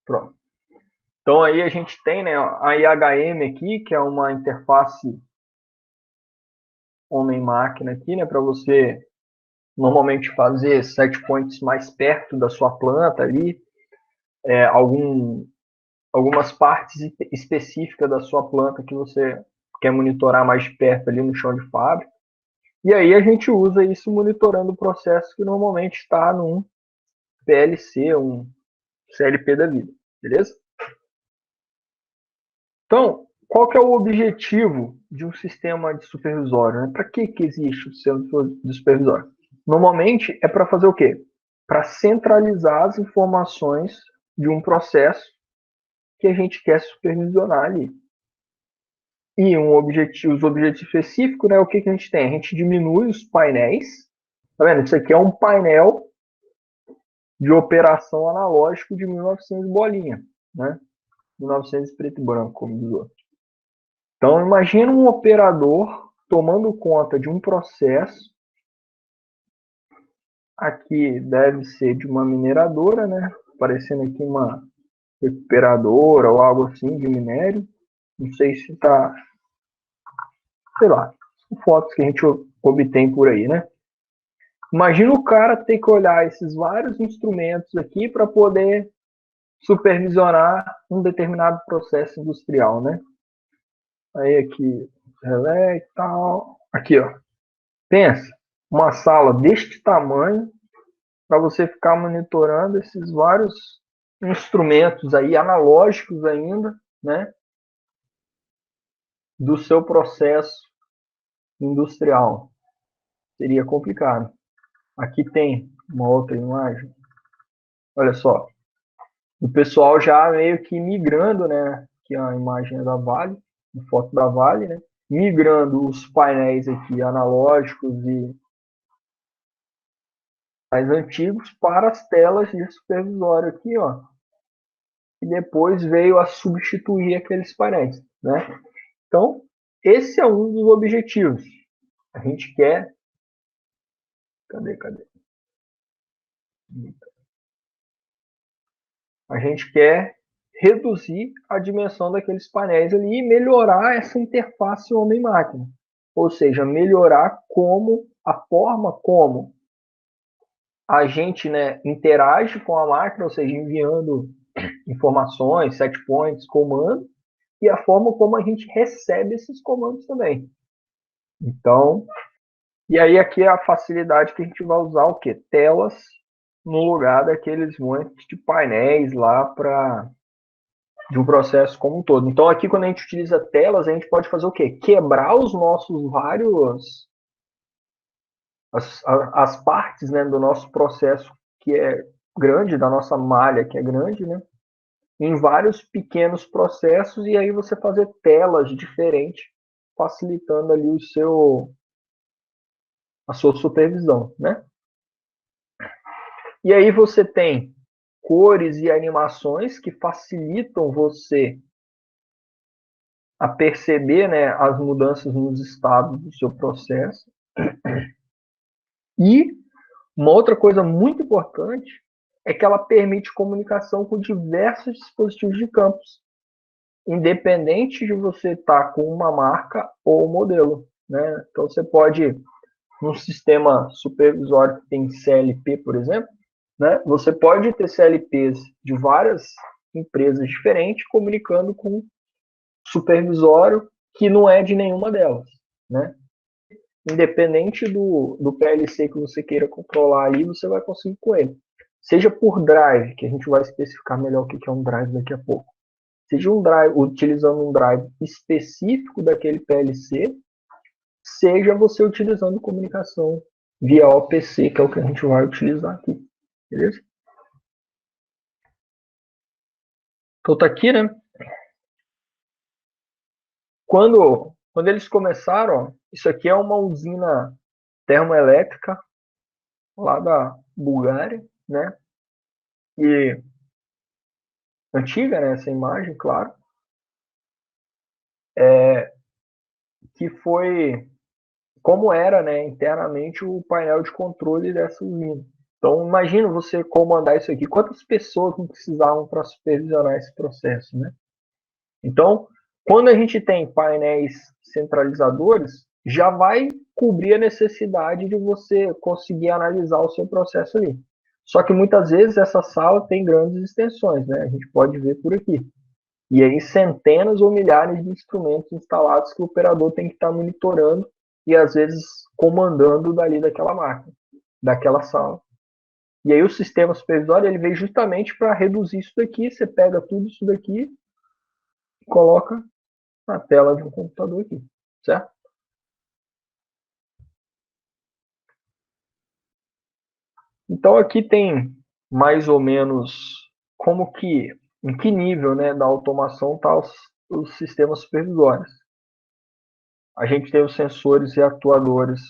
Pronto. Então aí a gente tem, né, a IHM aqui, que é uma interface homem-máquina aqui, né, para você normalmente fazer set points mais perto da sua planta ali, algumas partes específicas da sua planta que você quer monitorar mais de perto ali no chão de fábrica. E aí a gente usa isso monitorando o processo que normalmente está num PLC, um CLP da vida, beleza? Então, qual que é o objetivo de um sistema de supervisório? Né? Para que existe o sistema de supervisório? Normalmente é para fazer o quê? Para centralizar as informações de um processo que a gente quer supervisionar ali. E os objetivos específicos, né? O que a gente tem? A gente diminui os painéis. Tá vendo? Isso aqui é um painel de operação analógico de 1900 bolinha, né? 1900 preto e branco, como diz o outro. Então, imagina um operador tomando conta de um processo. Aqui deve ser de uma mineradora, né? Aparecendo aqui uma recuperadora ou algo assim de minério. Não sei se está, sei lá, fotos que a gente obtém por aí, né? Imagina o cara ter que olhar esses vários instrumentos aqui para poder supervisionar um determinado processo industrial, né? Aí aqui, relé e tal. Aqui, ó. Pensa, uma sala deste tamanho para você ficar monitorando esses vários instrumentos aí analógicos ainda, né? Do seu processo industrial. Seria complicado. Aqui tem uma outra imagem. Olha só, o pessoal já meio que migrando, né? Aqui a imagem é da Vale, a foto da Vale, né? Migrando os painéis aqui analógicos e mais antigos para as telas de supervisório aqui, ó. E depois veio a substituir aqueles painéis, né? Então, esse é um dos objetivos. A gente quer. Cadê? A gente quer reduzir a dimensão daqueles painéis ali e melhorar essa interface homem-máquina. Ou seja, melhorar a forma como a gente, né, interage com a máquina, ou seja, enviando informações, set points, comandos, e a forma como a gente recebe esses comandos também. Então, e aí aqui é a facilidade que a gente vai usar o quê? Telas no lugar daqueles montes de painéis lá para de um processo como um todo. Então aqui quando a gente utiliza telas, a gente pode fazer o quê? Quebrar os nossos vários as partes, né, do nosso processo que é grande, da nossa malha que é grande, né, em vários pequenos processos e aí você fazer telas diferentes, facilitando ali a sua supervisão, né? E aí você tem cores e animações que facilitam você a perceber, né, as mudanças nos estados do seu processo. E uma outra coisa muito importante é que ela permite comunicação com diversos dispositivos de campos, independente de você estar com uma marca ou modelo, né? Então você pode, num sistema supervisório que tem CLP, por exemplo, né? Você pode ter CLPs de várias empresas diferentes comunicando com supervisório que não é de nenhuma delas, né? Independente do PLC que você queira controlar ali, você vai conseguir com ele. Seja por drive, que a gente vai especificar melhor o que é um drive daqui a pouco. Seja um drive, utilizando um drive específico daquele PLC, seja você utilizando comunicação via OPC, que é o que a gente vai utilizar aqui. Beleza? Então tá aqui, né? Quando eles começaram, isso aqui é uma usina termoelétrica lá da Bulgária, né? E antiga, né? Essa imagem, claro, que foi como era, né? Internamente o painel de controle dessa usina. Então, imagina você comandar isso aqui. Quantas pessoas não precisavam para supervisionar esse processo, né? Então, quando a gente tem painéis centralizadores, já vai cobrir a necessidade de você conseguir analisar o seu processo ali. Só que muitas vezes essa sala tem grandes extensões, né? A gente pode ver por aqui. E aí centenas ou milhares de instrumentos instalados que o operador tem que estar monitorando e às vezes comandando dali daquela máquina, daquela sala. E aí o sistema supervisório ele veio justamente para reduzir isso daqui. Você pega tudo isso daqui e coloca na tela de um computador aqui, certo? Então aqui tem mais ou menos como que, em que nível, né, da automação tá os sistemas supervisórios. A gente tem os sensores e atuadores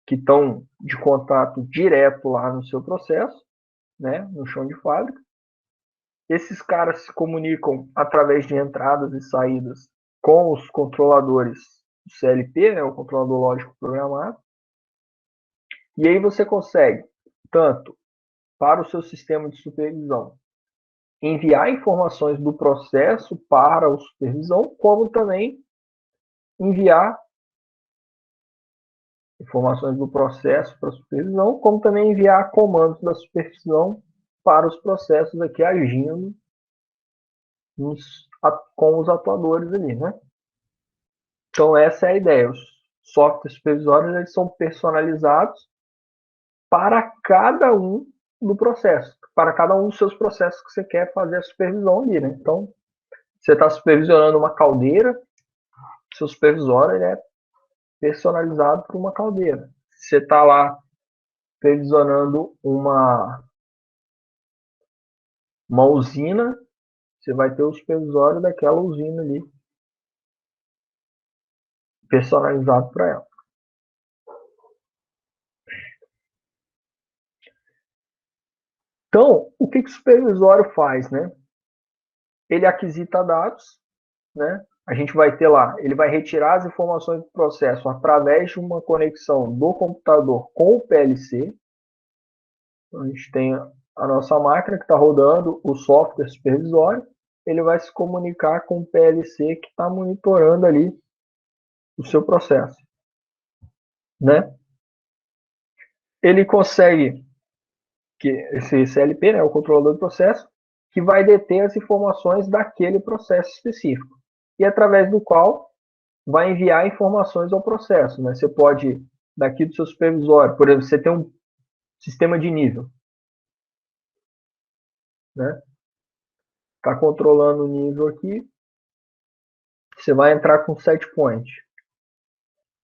que estão de contato direto lá no seu processo, né, no chão de fábrica. Esses caras se comunicam através de entradas e saídas com os controladores do CLP, né, o controlador lógico programado. E aí você consegue, tanto para o seu sistema de supervisão, enviar informações do processo para a supervisão, como também enviar informações do processo para a supervisão, como também enviar comandos da supervisão para os processos aqui agindo com os atuadores ali, né? Então essa é a ideia. Os softwares supervisórios eles são personalizados para cada um do processo, para cada um dos seus processos que você quer fazer a supervisão ali, né? Então, você está supervisionando uma caldeira, seu supervisor ele é personalizado para uma caldeira. Você está lá supervisionando uma usina, você vai ter o supervisório daquela usina ali, personalizado para ela. Então, o que o supervisório faz, né? Ele aquisita dados, né? A gente vai ter lá, ele vai retirar as informações do processo através de uma conexão do computador com o PLC. Então, a gente tem a nossa máquina que está rodando o software supervisório, ele vai se comunicar com o PLC que está monitorando ali o seu processo, né? Ele consegue que esse CLP, né, o controlador do processo, que vai deter as informações daquele processo específico e através do qual vai enviar informações ao processo, né? Você pode daqui do seu supervisório, por exemplo, você tem um sistema de nível, né? Está controlando o nível aqui, você vai entrar com set point.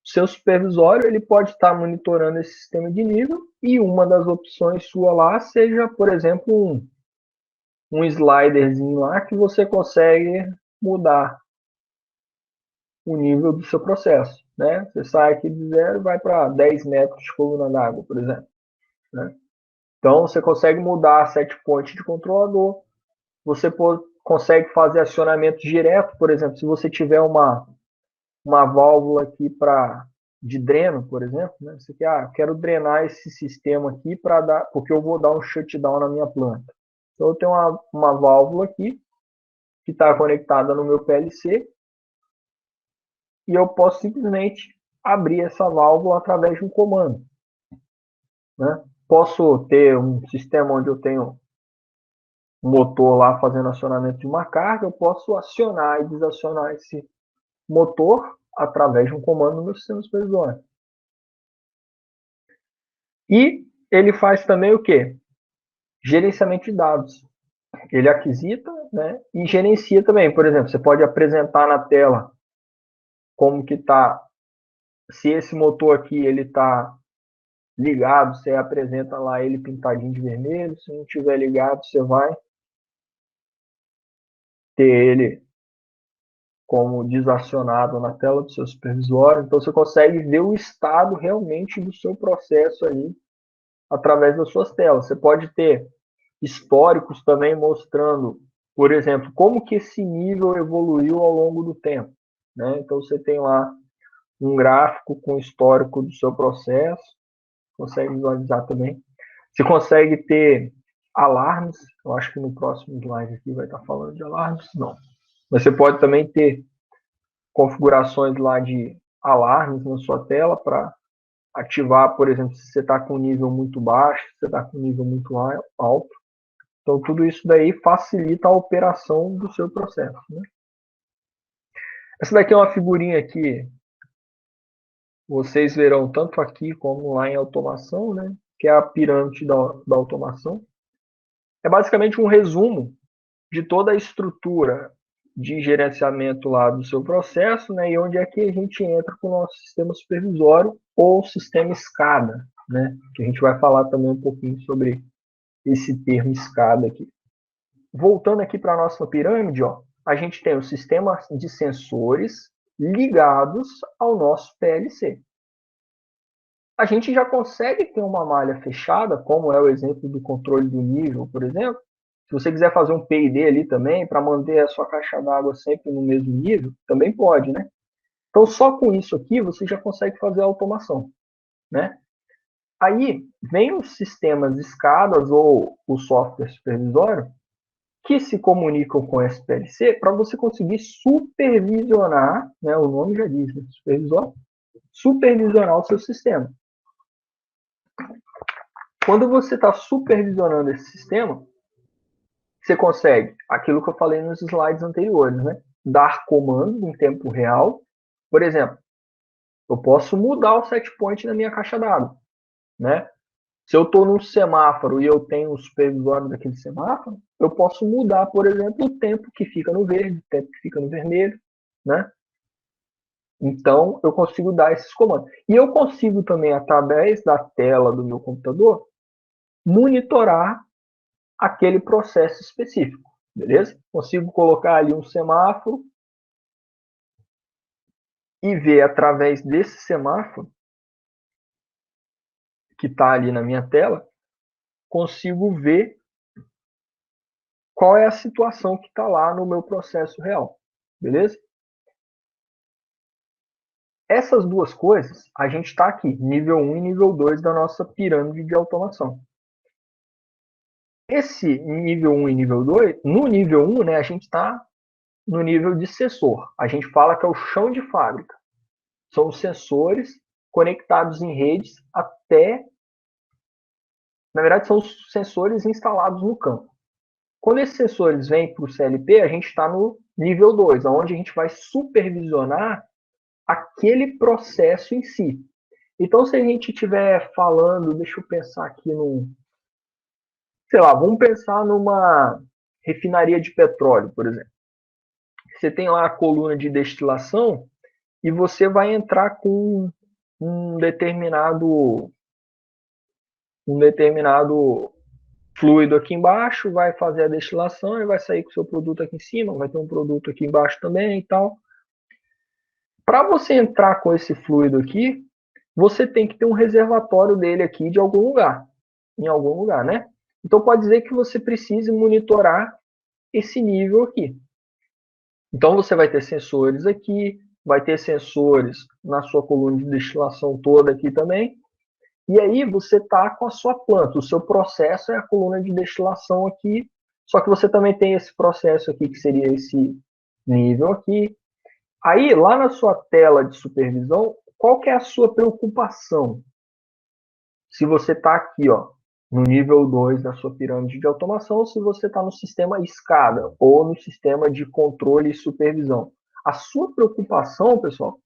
Seu supervisório ele pode estar monitorando esse sistema de nível e uma das opções sua lá seja, por exemplo, um sliderzinho lá que você consegue mudar o nível do seu processo, né? Você sai aqui de 0 e vai para 10 metros de coluna d'água, por exemplo, né? Então você consegue mudar a set point de controlador, você consegue fazer acionamento direto, por exemplo, se você tiver uma válvula aqui de dreno, por exemplo, né? Você quer, quero drenar esse sistema aqui para dar, porque eu vou dar um shutdown na minha planta. Então eu tenho uma válvula aqui que está conectada no meu PLC e eu posso simplesmente abrir essa válvula através de um comando, né? Posso ter um sistema onde eu tenho um motor lá fazendo acionamento de uma carga, eu posso acionar e desacionar esse motor através de um comando no meu sistema supervisório. E ele faz também o quê? Gerenciamento de dados. Ele aquisita, né, e gerencia também. Por exemplo, você pode apresentar na tela como que está, se esse motor aqui ele está ligado, você apresenta lá ele pintadinho de vermelho. Se não estiver ligado, você vai ter ele como desacionado na tela do seu supervisório. Então você consegue ver o estado realmente do seu processo ali através das suas telas. Você pode ter históricos também mostrando, por exemplo, como que esse nível evoluiu ao longo do tempo, né? Então você tem lá um gráfico com histórico do seu processo, consegue visualizar também. Você consegue ter alarmes, eu acho que no próximo slide aqui vai estar falando de alarmes, não. Mas você pode também ter configurações lá de alarmes na sua tela para ativar, por exemplo, se você está com nível muito baixo, se você está com nível muito alto. Então, tudo isso daí facilita a operação do seu processo. Né? Essa daqui é uma figurinha que vocês verão tanto aqui como lá em automação, né? Que é a pirâmide da automação. É basicamente um resumo de toda a estrutura de gerenciamento lá do seu processo, né? E onde é que a gente entra com o nosso sistema supervisório ou sistema SCADA, né? Que a gente vai falar também um pouquinho sobre esse termo SCADA aqui. Voltando aqui para a nossa pirâmide, ó, a gente tem o sistema de sensores ligados ao nosso PLC. A gente já consegue ter uma malha fechada, como é o exemplo do controle do nível, por exemplo. Se você quiser fazer um P&D ali também, para manter a sua caixa d'água sempre no mesmo nível, também pode, né? Então, só com isso aqui, você já consegue fazer a automação, né? Aí, vem os sistemas escadas ou o software supervisório, que se comunicam com o SPLC para você conseguir supervisionar, né, o nome já diz, né, supervisor, supervisionar o seu sistema. Quando você está supervisionando esse sistema, você consegue, aquilo que eu falei nos slides anteriores, né, dar comando em tempo real. Por exemplo, eu posso mudar o set point na minha caixa d'água, né? Se eu estou num semáforo e eu tenho o supervisório daquele semáforo, eu posso mudar, por exemplo, o tempo que fica no verde, o tempo que fica no vermelho, né? Então, eu consigo dar esses comandos. E eu consigo também, através da tela do meu computador, monitorar aquele processo específico, beleza? Consigo colocar ali um semáforo e ver através desse semáforo que está ali na minha tela, consigo ver qual é a situação que está lá no meu processo real, beleza? Essas duas coisas, a gente está aqui, nível 1 e nível 2 da nossa pirâmide de automação. Esse nível 1 e nível 2, no nível 1, né, a gente está no nível de sensor. A gente fala que é o chão de fábrica. São os sensores conectados em redes até... Na verdade, são os sensores instalados no campo. Quando esses sensores vêm para o CLP, a gente está no nível 2, onde a gente vai supervisionar aquele processo em si. Então, se a gente estiver falando, deixa eu pensar aqui num... Sei lá, vamos pensar numa refinaria de petróleo, por exemplo. Você tem lá a coluna de destilação e você vai entrar com um determinado fluido aqui embaixo, vai fazer a destilação e vai sair com o seu produto aqui em cima, vai ter um produto aqui embaixo também e tal. Para você entrar com esse fluido aqui, você tem que ter um reservatório dele aqui de algum lugar, em algum lugar, né? Então pode dizer que você precise monitorar esse nível aqui. Então você vai ter sensores aqui, vai ter sensores na sua coluna de destilação toda aqui também. E aí você está com a sua planta, o seu processo é a coluna de destilação aqui, só que você também tem esse processo aqui, que seria esse nível aqui. Aí, lá na sua tela de supervisão, qual que é a sua preocupação? Se você está aqui, ó, no nível 2 da sua pirâmide de automação, ou se você está no sistema escada, ou no sistema de controle e supervisão. A sua preocupação, pessoal,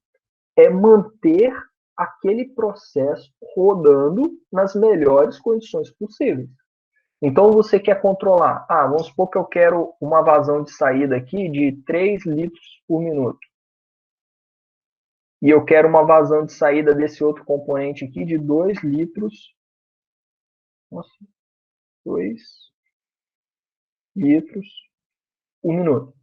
é manter aquele processo rodando nas melhores condições possíveis. Então, você quer controlar, vamos supor que eu quero uma vazão de saída aqui de 3 litros por minuto. E eu quero uma vazão de saída desse outro componente aqui de 2 litros. Nossa, 2 litros por minuto.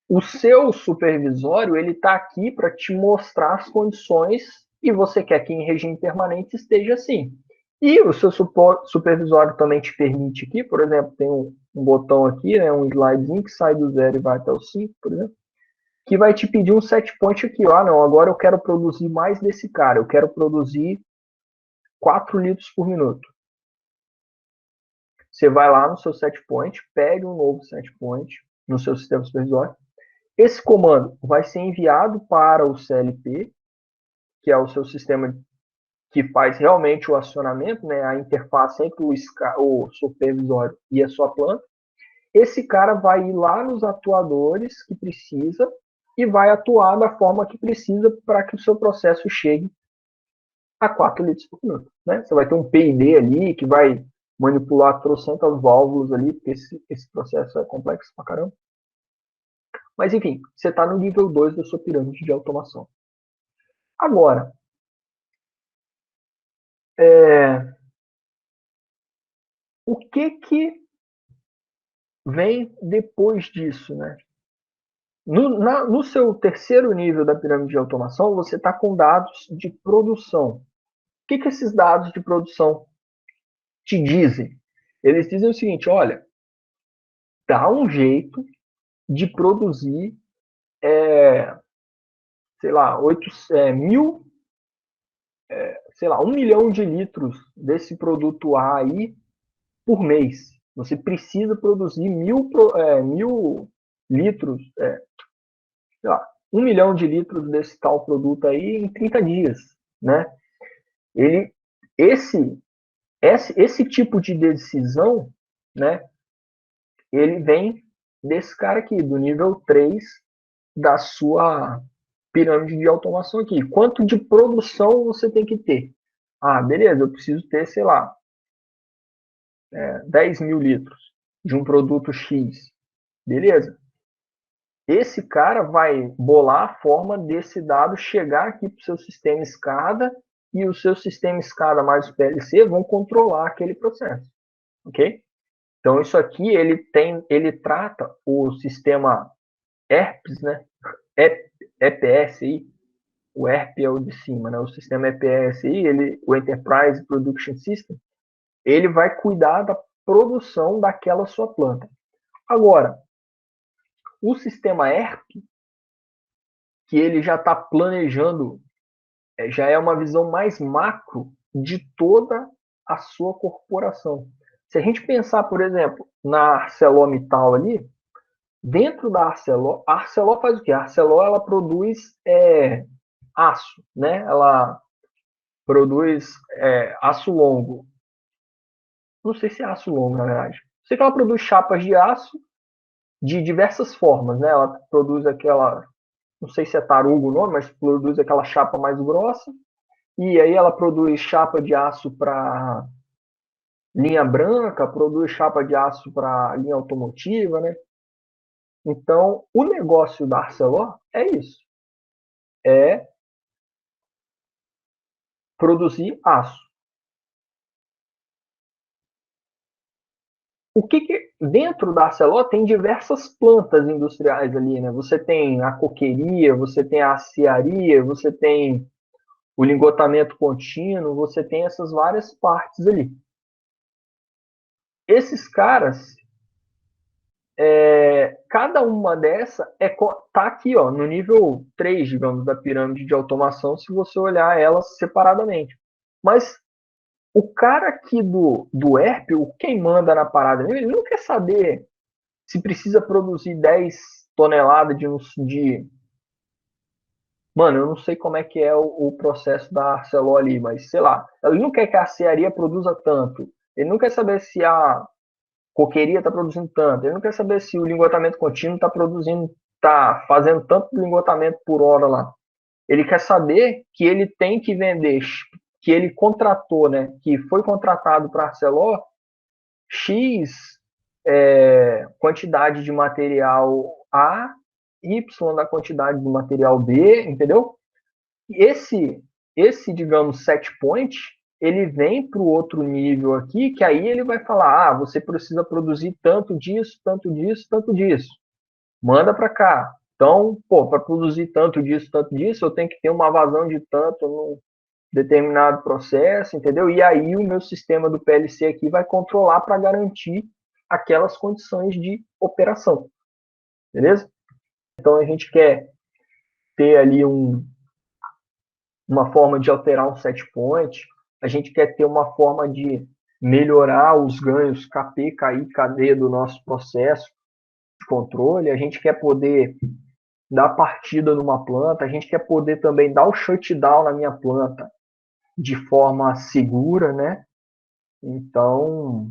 O seu supervisório, ele está aqui para te mostrar as condições e você quer que em regime permanente esteja assim. E o seu supervisório também te permite aqui, por exemplo, tem um botão aqui, né, um slidezinho que sai do 0 e vai até o 5, por exemplo, que vai te pedir um set point aqui. Não, agora eu quero produzir mais desse cara, eu quero produzir 4 litros por minuto. Você vai lá no seu set point, pede um novo set point no seu sistema supervisório. Esse comando vai ser enviado para o CLP, que é o seu sistema que faz realmente o acionamento, né, a interface entre o supervisório e a sua planta. Esse cara vai ir lá nos atuadores que precisa e vai atuar da forma que precisa para que o seu processo chegue a 4 litros por minuto. Né? Você vai ter um PID ali que vai manipular trocentas válvulas ali, porque esse processo é complexo pra caramba. Mas, enfim, você está no nível 2 da sua pirâmide de automação. Agora, o que vem depois disso, né? No seu terceiro nível da pirâmide de automação, você está com dados de produção. O que esses dados de produção te dizem? Eles dizem o seguinte, olha, dá um jeito de produzir, sei lá, 1 milhão de litros desse produto A aí por mês. Você precisa produzir 1.000 litros, sei lá, 1 milhão de litros desse tal produto aí em 30 dias, né? Esse tipo de decisão, né, ele vem desse cara aqui, do nível 3 da sua pirâmide de automação aqui. Quanto de produção você tem que ter? Ah, beleza, eu preciso ter, sei lá, 10 mil litros de um produto X. Beleza. Esse cara vai bolar a forma desse dado chegar aqui para o seu sistema SCADA e o seu sistema SCADA mais o PLC vão controlar aquele processo. Ok? Então, isso aqui, ele trata o sistema ERPs, né? EPS, o ERP é o de cima, né? O sistema EPS, o Enterprise Production System, ele vai cuidar da produção daquela sua planta. Agora, o sistema ERP, que ele já está planejando, já é uma visão mais macro de toda a sua corporação. Se a gente pensar, por exemplo, na ArcelorMittal ali, dentro da Arcelor, a Arcelor faz o quê? A Arcelor ela produz aço, né? Ela produz aço longo. Não sei se é aço longo, na verdade. Sei que ela produz chapas de aço de diversas formas, né? Ela produz aquela, não sei se é tarugo o nome, mas produz aquela chapa mais grossa. E aí ela produz chapa de aço para linha branca, produz chapa de aço para linha automotiva, né? Então, o negócio da Arcelor é isso. É produzir aço. Dentro da Arcelor tem diversas plantas industriais ali, né? Você tem a coqueria, você tem a aciaria, você tem o lingotamento contínuo, você tem essas várias partes ali. Esses caras, cada uma dessa tá aqui, ó, no nível 3, digamos, da pirâmide de automação, se você olhar elas separadamente. Mas o cara aqui do ERP, quem manda na parada, ele não quer saber se precisa produzir 10 toneladas de... Mano, eu não sei como é que é o processo da Arcelor ali, mas sei lá. Ele não quer que a aciaria produza tanto. Ele não quer saber se a coqueria está produzindo tanto. Ele não quer saber se o lingotamento contínuo está fazendo tanto lingotamento por hora lá. Ele quer saber que ele tem que vender, que ele contratou, né? Que foi contratado para a Arcelor X quantidade de material A, Y da quantidade de material B, entendeu? Digamos, set point, ele vem para o outro nível aqui, que aí ele vai falar, você precisa produzir tanto disso, tanto disso, tanto disso. Manda para cá. Então, para produzir tanto disso, eu tenho que ter uma vazão de tanto num determinado processo, entendeu? E aí o meu sistema do PLC aqui vai controlar para garantir aquelas condições de operação. Beleza? Então a gente quer ter ali uma forma de alterar um set point, a gente quer ter uma forma de melhorar os ganhos KP, KI, KD do nosso processo de controle, a gente quer poder dar partida numa planta, a gente quer poder também dar o shutdown na minha planta de forma segura, né? Então,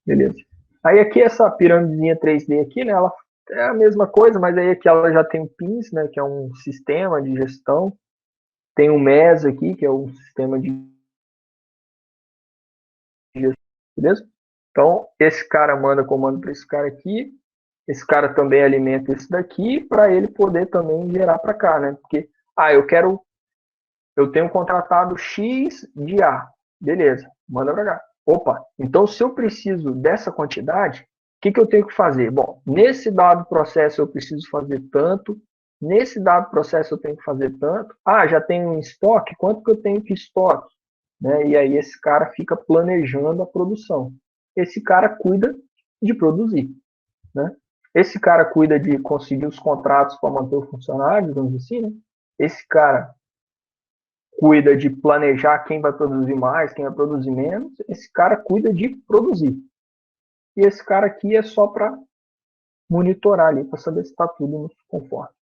beleza. Aí aqui essa pirâmidezinha 3D aqui, né? Ela é a mesma coisa, mas aí aqui ela já tem o PINS, né? Que é um sistema de gestão. Tem o MES aqui, que é um sistema de gestão, beleza? Então, esse cara manda comando para esse cara aqui. Esse cara também alimenta esse daqui para ele poder também gerar para cá, né? Porque, eu tenho contratado X de A. Beleza, manda para cá. Opa, então se eu preciso dessa quantidade, o que eu tenho que fazer? Bom, nesse dado processo eu preciso fazer tanto, nesse dado processo eu tenho que fazer tanto. Ah, já tenho um estoque, quanto que eu tenho que estoque? Né? E aí esse cara fica planejando a produção. Esse cara cuida de produzir, né? Esse cara cuida de conseguir os contratos para manter o funcionário, digamos assim, né? Esse cara cuida de planejar quem vai produzir mais, quem vai produzir menos. Esse cara cuida de produzir. E esse cara aqui é só para monitorar ali, para saber se está tudo no conforme.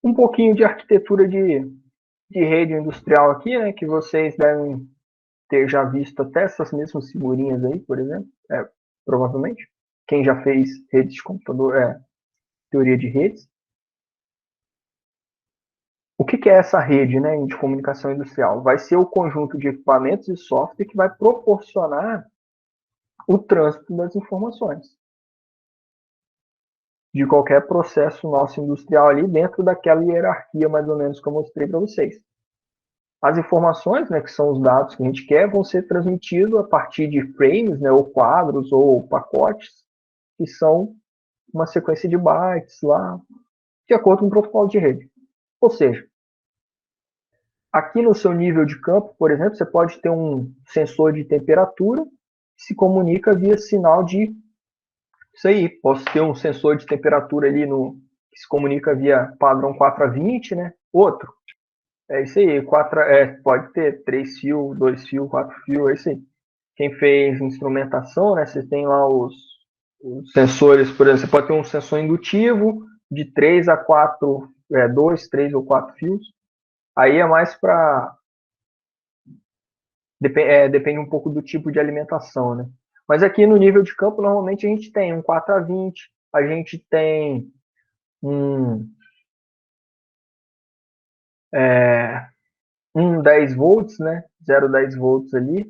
Um pouquinho de arquitetura de rede industrial aqui, né, que vocês devem ter já visto até essas mesmas figurinhas aí, por exemplo, provavelmente. Quem já fez redes de computador, teoria de redes. O que é essa rede, né, de comunicação industrial? Vai ser o conjunto de equipamentos e software que vai proporcionar o trânsito das informações de qualquer processo nosso industrial ali dentro daquela hierarquia mais ou menos que eu mostrei para vocês. As informações, né, que são os dados que a gente quer, vão ser transmitidos a partir de frames, né, ou quadros, ou pacotes, que são uma sequência de bytes lá, de acordo com o protocolo de rede. Ou seja, aqui no seu nível de campo, por exemplo, você pode ter um sensor de temperatura que se comunica via sinal de isso aí. Posso ter um sensor de temperatura ali que se comunica via padrão 4 a 20, né? Outro. É isso aí. Pode ter 3 fios, 2 fios, 4 fios, é isso aí. Quem fez instrumentação, né? Você tem lá os sensores, por exemplo, você pode ter um sensor indutivo de 3 a 4, 2, 3 ou 4 fios. Aí é mais para depende um pouco do tipo de alimentação, né? Mas aqui no nível de campo, normalmente a gente tem um 4 a 20, a gente tem é, um 10 volts, né? 0,10 volts ali,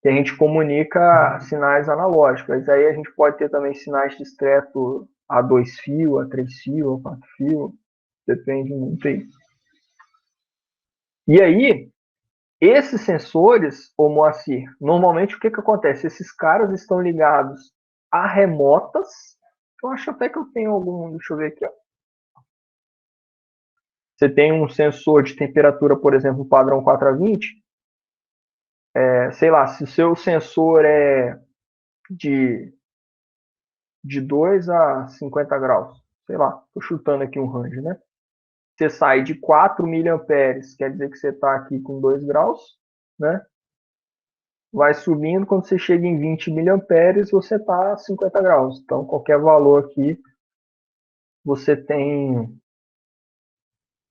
que a gente comunica sinais analógicos. Aí a gente pode ter também sinais discretos a 2 fios, a 3 fios, a 4 fios, depende muito aí. E aí, esses sensores, ô Moacir, normalmente o que acontece? Esses caras estão ligados a remotas. Eu acho até que eu tenho algum. Deixa eu ver aqui. Ó. Você tem um sensor de temperatura, por exemplo, padrão 4 a 20. Sei lá, se o seu sensor é de, de 2 a 50 graus, sei lá, estou chutando aqui um range, né? Você sai de 4 miliamperes, quer dizer que você está aqui com 2 graus, né? Vai subindo, quando você chega em 20 miliamperes, você está a 50 graus. Então, qualquer valor aqui, você tem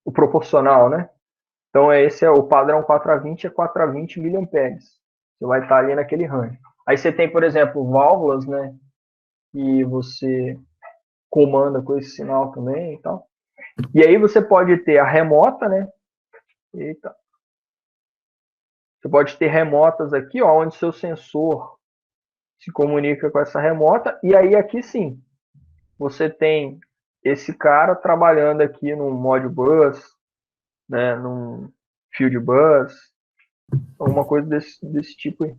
o proporcional, né? Então, esse é o padrão 4 a 20, é 4 a 20 miliamperes. Você vai estar ali naquele range. Aí você tem, por exemplo, válvulas, né? E você comanda com esse sinal também e tal. E aí você pode ter a remota, né? Eita. Você pode ter remotas aqui, ó, onde seu sensor se comunica com essa remota. E aí aqui sim, você tem esse cara trabalhando aqui num Modbus, né, num Field Bus, alguma coisa desse tipo aí.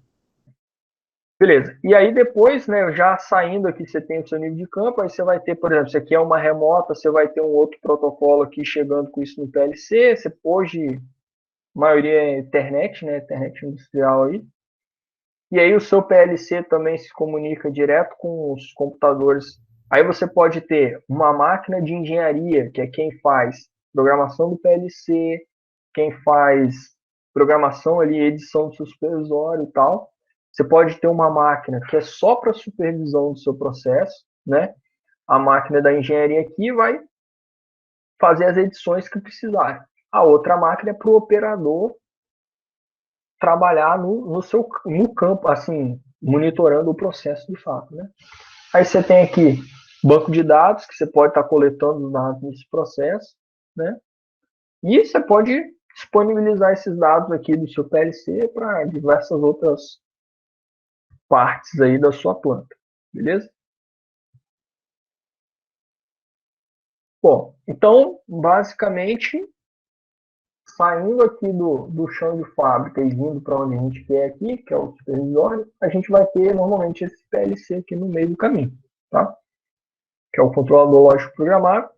Beleza. E aí depois, né, já saindo aqui, você tem o seu nível de campo, aí você vai ter, por exemplo, isso aqui é uma remota, você vai ter um outro protocolo aqui chegando com isso no PLC, você hoje, a maioria é internet, né, internet industrial aí. E aí o seu PLC também se comunica direto com os computadores. Aí você pode ter uma máquina de engenharia, que é quem faz programação do PLC, quem faz programação ali, edição do seu supervisório e tal. Você pode ter uma máquina que é só para supervisão do seu processo, né? A máquina da engenharia aqui vai fazer as edições que precisar. A outra máquina é para o operador trabalhar no campo, assim, monitorando o processo de fato, né? Aí você tem aqui banco de dados, que você pode estar coletando os dados nesse processo, né? E você pode disponibilizar esses dados aqui do seu PLC para diversas outras partes aí da sua planta, beleza? Bom, então, basicamente, saindo aqui do chão de fábrica e vindo para onde a gente quer aqui, que é o supervisório, a gente vai ter normalmente esse PLC aqui no meio do caminho, tá? Que é o controlador lógico programável.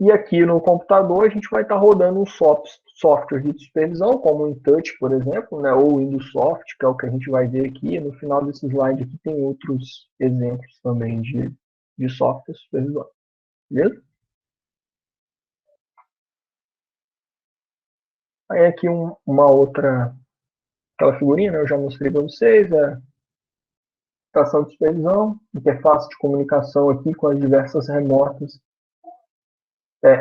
E aqui no computador a gente vai estar rodando um software de supervisão, como o InTouch, por exemplo, né, ou o IndoSoft, que é o que a gente vai ver aqui. No final desse slide aqui tem outros exemplos também de software supervisório. Beleza? Aí aqui uma outra, aquela figurinha, né, eu já mostrei para vocês, estação de supervisão, interface de comunicação aqui com as diversas remotas.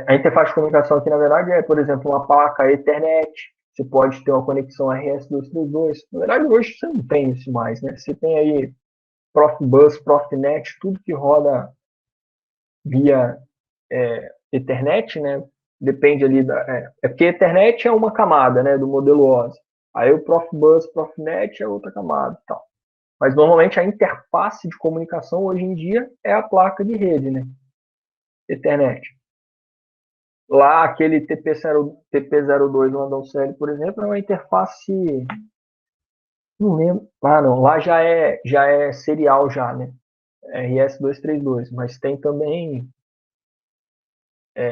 A interface de comunicação aqui, na verdade, é, por exemplo, uma placa Ethernet. Você pode ter uma conexão RS-232. Na verdade, hoje você não tem isso mais, né? Você tem aí Profibus, Profinet, tudo que roda via Ethernet, né? Depende ali da... porque Ethernet é uma camada, né, do modelo OSI. Aí o Profibus, Profinet é outra camada e tal. Mas normalmente a interface de comunicação hoje em dia é a placa de rede, né? Ethernet. Lá, aquele TP02 no Andão CL, por exemplo, é uma interface. Não lembro. Ah, não. Lá já é serial, já, né? RS-232. Mas tem também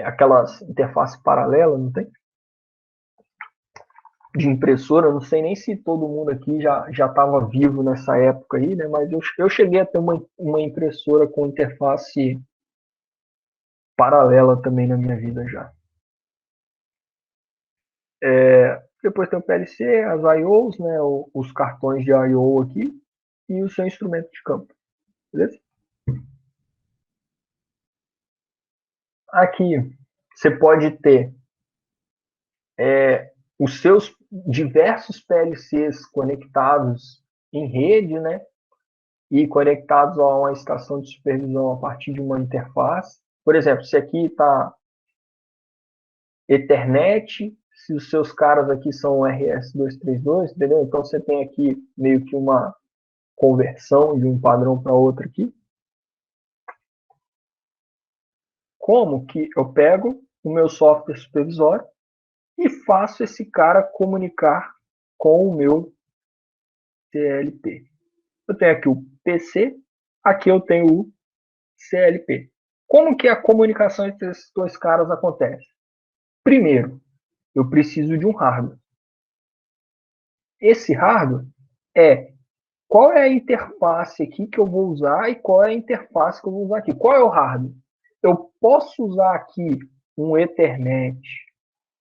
aquelas interfaces paralelas, não tem? De impressora. Não sei nem se todo mundo aqui já estava vivo nessa época aí, né? Mas eu cheguei a ter uma impressora com interface paralela também na minha vida já. Depois tem o PLC, as I/Os, né, os cartões de I/O aqui e o seu instrumento de campo, beleza? Aqui você pode ter os seus diversos PLCs conectados em rede, né, e conectados a uma estação de supervisão a partir de uma interface. Por exemplo, se aqui está Ethernet, se os seus caras aqui são RS-232, entendeu? Então você tem aqui meio que uma conversão de um padrão para outro aqui. Como que eu pego o meu software supervisório e faço esse cara comunicar com o meu CLP? Eu tenho aqui o PC, aqui eu tenho o CLP. Como que a comunicação entre esses dois caras acontece? Primeiro, eu preciso de um hardware. Esse hardware é qual é a interface aqui que eu vou usar e qual é a interface que eu vou usar aqui. Qual é o hardware? Eu posso usar aqui um Ethernet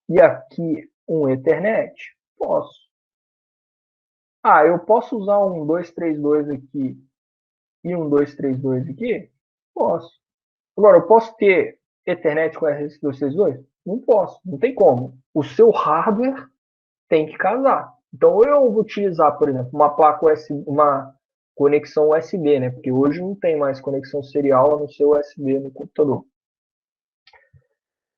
e aqui um Ethernet? Posso. Eu posso usar um 232 aqui e um 232 aqui? Posso. Agora, eu posso ter Ethernet com RS-232? Não posso, não tem como. O seu hardware tem que casar. Então, eu vou utilizar, por exemplo, uma placa USB, uma conexão USB, né? Porque hoje não tem mais conexão serial no seu USB no computador.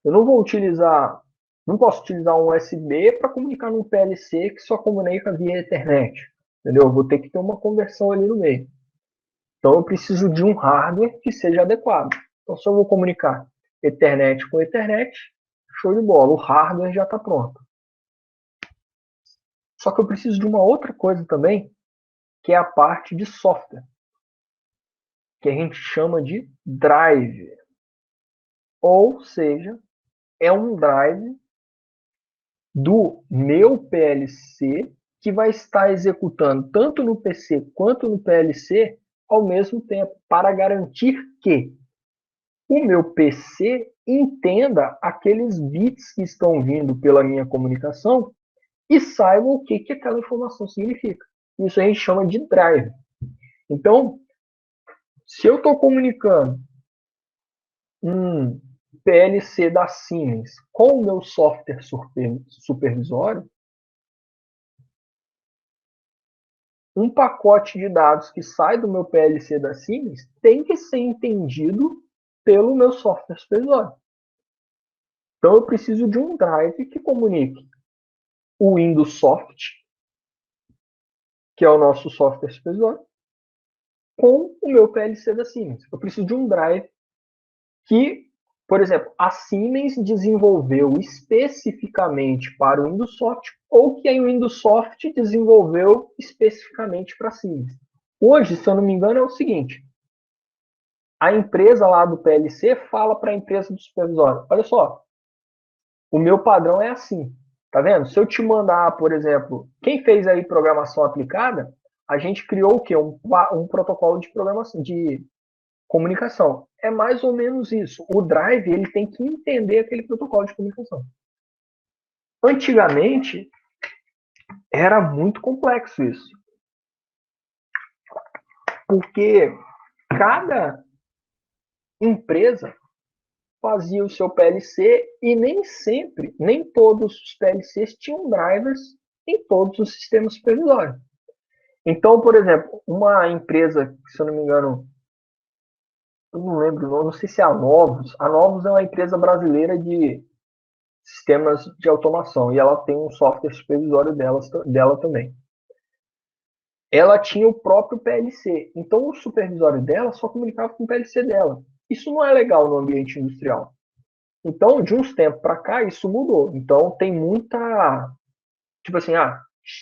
Eu não vou utilizar, não posso utilizar um USB para comunicar num PLC que só comunica via Ethernet, entendeu? Eu vou ter que ter uma conversão ali no meio. Então eu preciso de um hardware que seja adequado. Então se eu vou comunicar Ethernet com Ethernet, show de bola, o hardware já está pronto. Só que eu preciso de uma outra coisa também, que é a parte de software, que a gente chama de drive. Ou seja, é um drive do meu PLC que vai estar executando tanto no PC quanto no PLC ao mesmo tempo, para garantir que o meu PC entenda aqueles bits que estão vindo pela minha comunicação e saiba o que aquela informação significa. Isso a gente chama de drive. Então, se eu estou comunicando um PLC da Siemens com o meu software supervisório, um pacote de dados que sai do meu PLC da Siemens tem que ser entendido pelo meu software supervisório. Então, eu preciso de um drive que comunique o Windows Soft, que é o nosso software supervisório, com o meu PLC da Siemens. Eu preciso de um drive que, por exemplo, a Siemens desenvolveu especificamente para o Windows Soft ou que a Windows Soft desenvolveu especificamente para a Siemens. Hoje, se eu não me engano, é o seguinte: a empresa lá do PLC fala para a empresa do supervisório: olha só, o meu padrão é assim, tá vendo? Se eu te mandar, por exemplo, quem fez aí programação aplicada, a gente criou o quê? Um protocolo de programação, de comunicação. É mais ou menos isso. O drive ele tem que entender aquele protocolo de comunicação. Antigamente era muito complexo isso, porque cada empresa fazia o seu PLC e nem sempre, nem todos os PLCs tinham drivers em todos os sistemas supervisórios. Então, por exemplo, uma empresa, se eu não me engano, eu não lembro, não sei se é a Novos. A Novos é uma empresa brasileira de sistemas de automação e ela tem um software supervisório dela também. Ela tinha o próprio PLC, então o supervisório dela só comunicava com o PLC dela. Isso não é legal no ambiente industrial. Então, de uns tempos para cá, isso mudou. Então, tem muita. Tipo assim,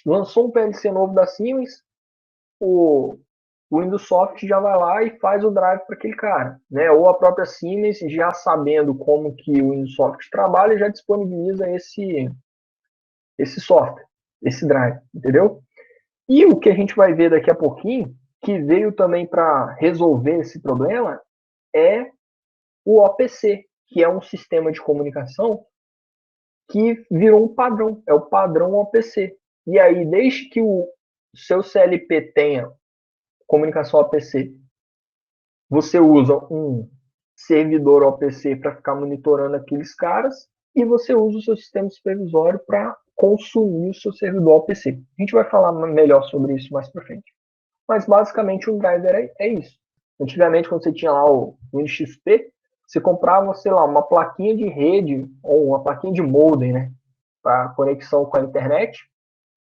lançou um PLC novo da Siemens, o Windows Soft já vai lá e faz o drive para aquele cara, né? Ou a própria Siemens, já sabendo como que o Windows Soft trabalha, já disponibiliza esse software, esse drive, entendeu? E o que a gente vai ver daqui a pouquinho, que veio também para resolver esse problema, é o OPC, que é um sistema de comunicação que virou um padrão, é o padrão OPC. E aí, desde que o seu CLP tenha comunicação OPC, você usa um servidor OPC para ficar monitorando aqueles caras e você usa o seu sistema supervisório para consumir o seu servidor OPC. A gente vai falar melhor sobre isso mais para frente. Mas basicamente um driver é isso. Antigamente, quando você tinha lá o Windows XP, você comprava, sei lá, uma plaquinha de rede ou uma plaquinha de modem, né, para conexão com a internet.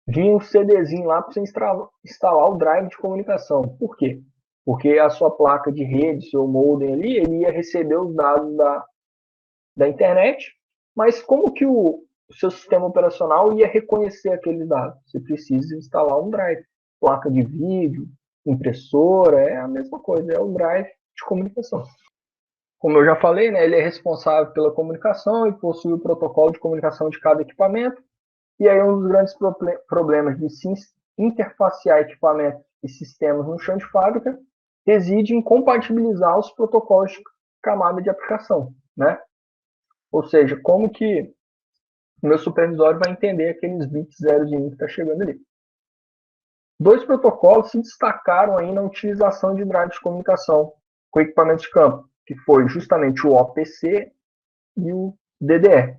Vinha um CDzinho lá para você instalar o drive de comunicação. Por quê? Porque a sua placa de rede, seu modem ali, ele ia receber os dados da internet, mas como que o seu sistema operacional ia reconhecer aqueles dados? Você precisa instalar um drive. Placa de vídeo, impressora, é a mesma coisa, é o drive de comunicação. Como eu já falei, né, ele é responsável pela comunicação e possui o protocolo de comunicação de cada equipamento. E aí um dos grandes problemas de se interfacear equipamentos e sistemas no chão de fábrica reside em compatibilizar os protocolos de camada de aplicação, né? Ou seja, como que o meu supervisório vai entender aqueles bits 0 e 1 que está chegando ali. Dois protocolos se destacaram aí na utilização de drives de comunicação com equipamentos de campo, que foi justamente o OPC e o DDE.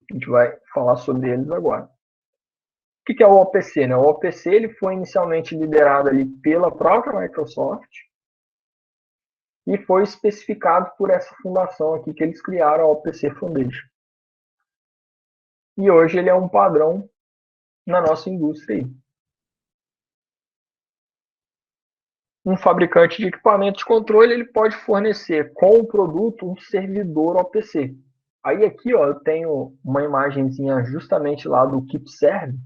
A gente vai falar sobre eles agora. O que é o OPC? Né? O OPC ele foi inicialmente liderado ali pela própria Microsoft e foi especificado por essa fundação aqui que eles criaram, a OPC Foundation. E hoje ele é um padrão na nossa indústria. Um fabricante de equipamento de controle ele pode fornecer com o produto um servidor OPC. Aí aqui ó, eu tenho uma imagenzinha justamente lá do KeepServe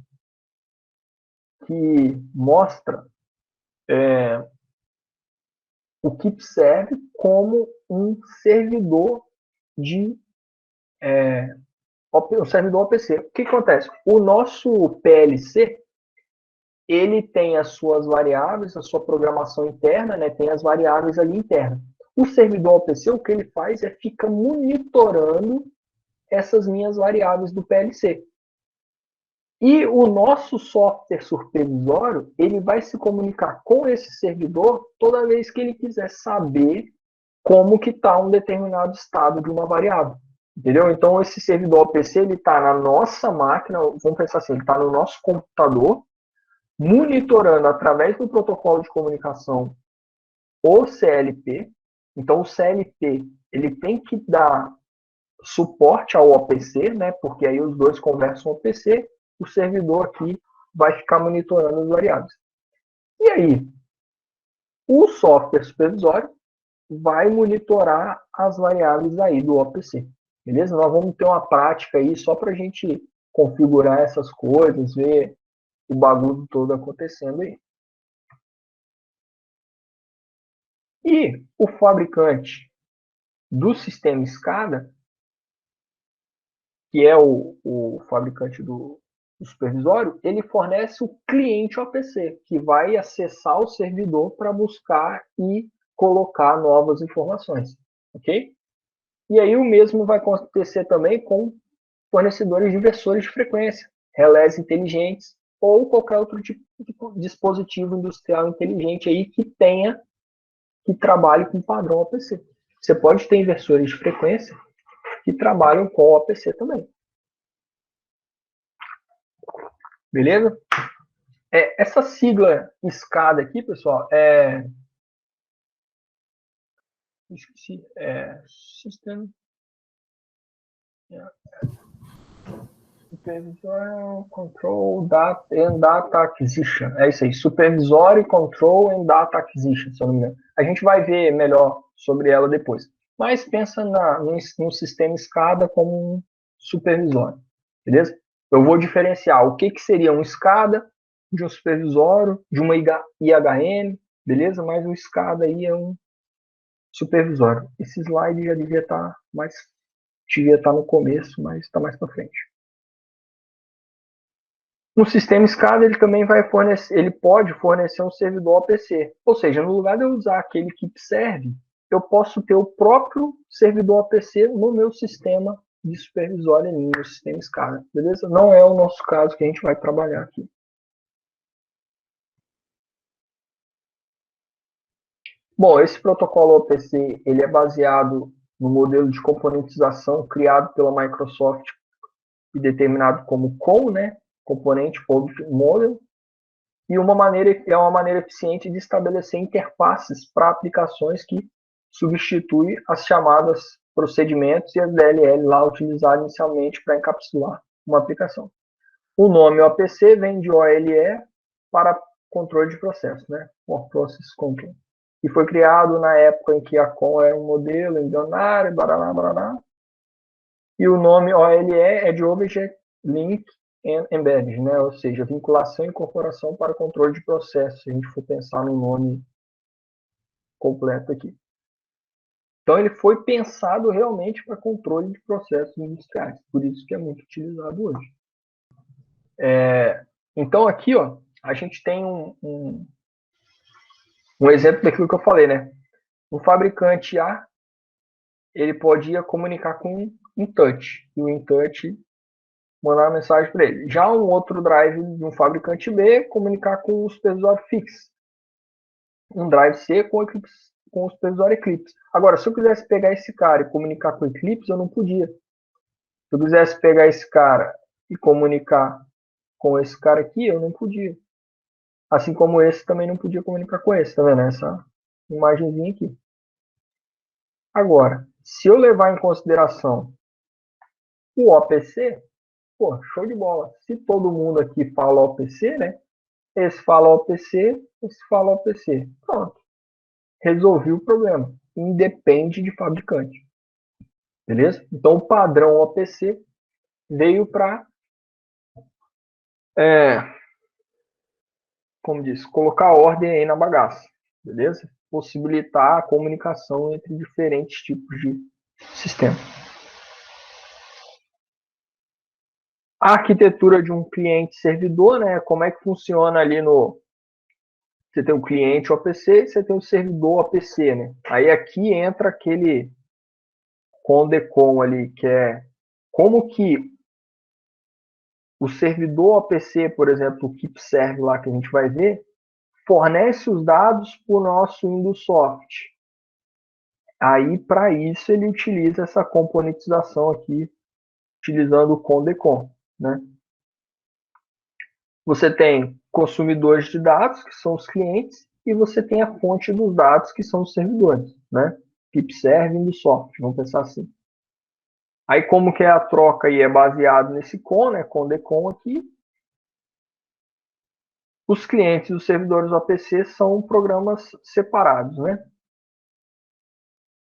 que mostra o KeepServe como um servidor de um servidor OPC. O que acontece? O nosso PLC ele tem as suas variáveis, a sua programação interna, né? Tem as variáveis ali internas. O servidor OPC, o que ele faz é fica monitorando essas minhas variáveis do PLC. E o nosso software supervisório, ele vai se comunicar com esse servidor toda vez que ele quiser saber como que está um determinado estado de uma variável. Entendeu? Então, esse servidor OPC, ele está na nossa máquina, vamos pensar assim, ele está no nosso computador, monitorando através do protocolo de comunicação o CLP. Então, o CLP, ele tem que dar suporte ao OPC, né? Porque aí os dois conversam ao OPC, o servidor aqui vai ficar monitorando as variáveis. E aí, o software supervisório vai monitorar as variáveis aí do OPC. Beleza? Nós vamos ter uma prática aí só para a gente configurar essas coisas, ver o bagulho todo acontecendo aí. E o fabricante do sistema SCADA, que é o fabricante do supervisório, ele fornece o cliente OPC, que vai acessar o servidor para buscar e colocar novas informações. Ok? E aí o mesmo vai acontecer também com fornecedores de inversores de frequência, relés inteligentes ou qualquer outro tipo de dispositivo industrial inteligente aí que trabalhe com padrão OPC. Você pode ter inversores de frequência que trabalham com OPC também. Beleza? Essa sigla SCADA aqui, pessoal, esqueci, System Supervision, Control, Data and Data Acquisition. É isso aí, Supervisory, Control and Data Acquisition, se eu não me engano. A gente vai ver melhor sobre ela depois. Mas pensa no sistema SCADA como um supervisório, beleza? Eu vou diferenciar o que seria um SCADA de um supervisório, de uma IHM, beleza? Mas o SCADA aí é um supervisório. Esse slide já devia estar no começo, mas está mais para frente. No sistema SCADA, ele também ele pode fornecer um servidor OPC. Ou seja, no lugar de eu usar aquele que serve, eu posso ter o próprio servidor OPC no meu sistema de supervisório ali, no sistema SCADA. Beleza? Não é o nosso caso que a gente vai trabalhar aqui. Bom, esse protocolo OPC ele é baseado no modelo de componentização criado pela Microsoft e determinado como COM, né? Componente Object Model, e é uma maneira eficiente de estabelecer interfaces para aplicações que substituem as chamadas procedimentos e as DLL lá utilizadas inicialmente para encapsular uma aplicação. O nome OPC vem de OLE para controle de processo, né? Or Process Control. E foi criado na época em que a COM era um modelo embrionário, barará, barará. E o nome OLE é de Object Link Embedded, né? Ou seja, vinculação e incorporação para controle de processo, se a gente for pensar no nome completo aqui. Então, ele foi pensado realmente para controle de processos industriais, por isso que é muito utilizado hoje. Então, aqui, ó, a gente tem um exemplo daquilo que eu falei, né? O fabricante A, ele podia comunicar com um InTouch, e o InTouch mandar uma mensagem para ele. Já um outro drive de um fabricante B, comunicar com o supervisor fixo. Um drive C com o supervisor Eclipse. Agora, se eu quisesse pegar esse cara e comunicar com o Eclipse, eu não podia. Se eu quisesse pegar esse cara e comunicar com esse cara aqui, eu não podia. Assim como esse também não podia comunicar com esse, tá vendo? Essa imagenzinha aqui. Agora, se eu levar em consideração o OPC, pô, show de bola. Se todo mundo aqui fala OPC, né? Esse fala OPC, esse fala OPC. Pronto. Resolvi o problema. Independe de fabricante. Beleza? Então, o padrão OPC veio para, como diz, colocar ordem aí na bagaça. Beleza? Possibilitar a comunicação entre diferentes tipos de sistema. A arquitetura de um cliente-servidor, né? Como é que funciona ali Você tem o cliente OPC e você tem o servidor OPC, né? Aí aqui entra aquele CONDECOM ali, que é como que o servidor OPC, por exemplo, o KeepServe lá que a gente vai ver, fornece os dados para o nosso Windows Soft. Aí, para isso, ele utiliza essa componentização aqui, utilizando o CONDECOM, né? Você tem consumidores de dados, que são os clientes, e você tem a fonte dos dados, que são os servidores, né? KeepServe e Windows Soft, vamos pensar assim. Aí, como que é a troca aí? É baseado nesse CON, né? CONDECOM aqui. Os clientes e os servidores OPC são programas separados, né?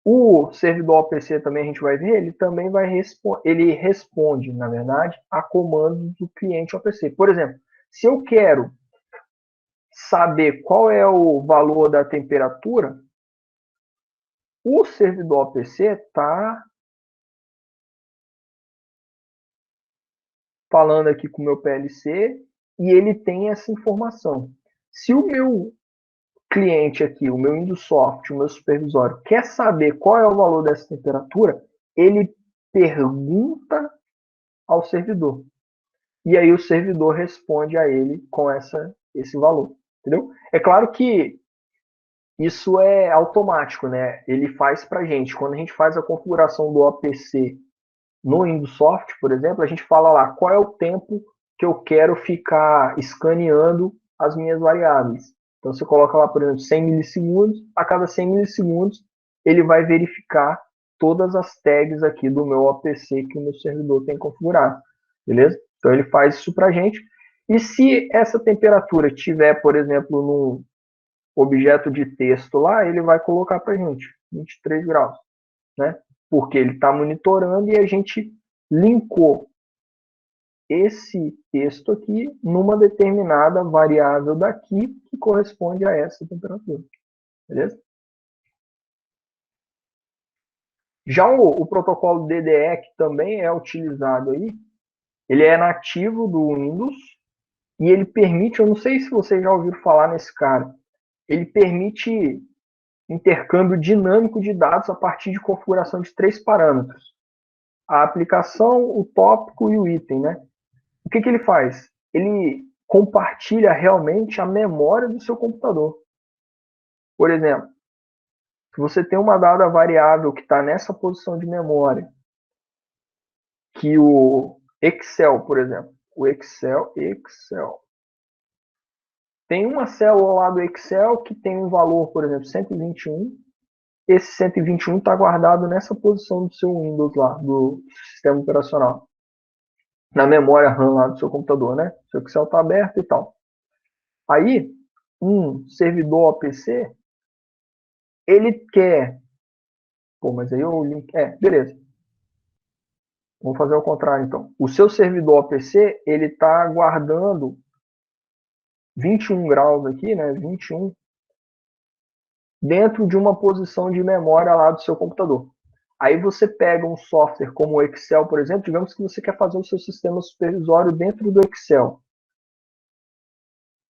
O servidor OPC também a gente vai ver, ele também vai ele responde, na verdade, a comandos do cliente OPC. Por exemplo, se eu quero saber qual é o valor da temperatura, o servidor OPC está falando aqui com o meu PLC e ele tem essa informação. Se o meu cliente aqui, o meu Windows Soft, o meu supervisório, quer saber qual é o valor dessa temperatura, ele pergunta ao servidor. E aí o servidor responde a ele com esse valor. Entendeu? É claro que isso é automático, né? Ele faz para a gente. Quando a gente faz a configuração do OPC no Windows Soft, por exemplo, a gente fala lá qual é o tempo que eu quero ficar escaneando as minhas variáveis. Então você coloca lá, por exemplo, 100 milissegundos. A cada 100 milissegundos ele vai verificar todas as tags aqui do meu OPC que o meu servidor tem configurado. Beleza? Então ele faz isso para a gente. E se essa temperatura tiver, por exemplo, no objeto de texto lá, ele vai colocar para a gente 23 graus, né? Porque ele está monitorando e a gente linkou esse texto aqui numa determinada variável daqui que corresponde a essa temperatura. Beleza? Já o protocolo DDE, que também é utilizado aí, ele é nativo do Windows e ele permite, eu não sei se vocês já ouviram falar nesse cara, ele permite intercâmbio dinâmico de dados a partir de configuração de 3 parâmetros. A aplicação, o tópico e o item, né? O que ele faz? Ele compartilha realmente a memória do seu computador. Por exemplo, se você tem uma dada variável que está nessa posição de memória, que o Excel, por exemplo, o Excel, tem uma célula lá do Excel que tem um valor, por exemplo, 121. Esse 121 está guardado nessa posição do seu Windows lá, do sistema operacional. Na memória RAM lá do seu computador, né? Seu Excel está aberto e tal. Aí, um servidor OPC, ele quer... Pô, mas aí o link... beleza. Vamos fazer ao contrário, então. O seu servidor OPC, ele está guardando 21 graus aqui, né? 21 dentro de uma posição de memória lá do seu computador. Aí você pega um software como o Excel, por exemplo, digamos que você quer fazer o seu sistema supervisório dentro do Excel.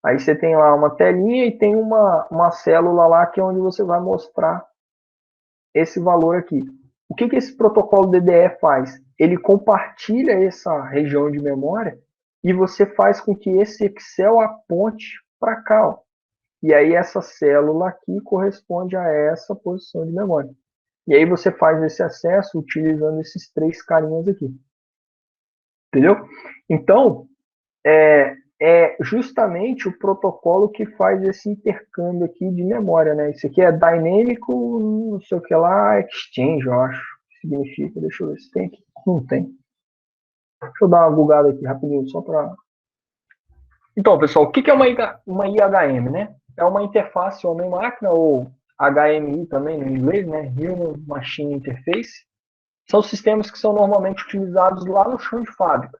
Aí você tem lá uma telinha e tem uma célula lá que é onde você vai mostrar esse valor aqui. O que esse protocolo DDE faz? Ele compartilha essa região de memória e você faz com que esse Excel aponte para cá. Ó. E aí essa célula aqui corresponde a essa posição de memória. E aí você faz esse acesso utilizando esses 3 carinhas aqui. Entendeu? Então, é justamente o protocolo que faz esse intercâmbio aqui de memória, né? Isso aqui é Dynamic, não sei o que lá, Exchange, eu acho que significa. Deixa eu ver se tem aqui. Não tem. Deixa eu dar uma bugada aqui rapidinho, só para... Então, pessoal, o que é uma IHM, né? É uma interface homem-máquina, ou HMI também no inglês, né? Human Machine Interface. São sistemas que são normalmente utilizados lá no chão de fábrica.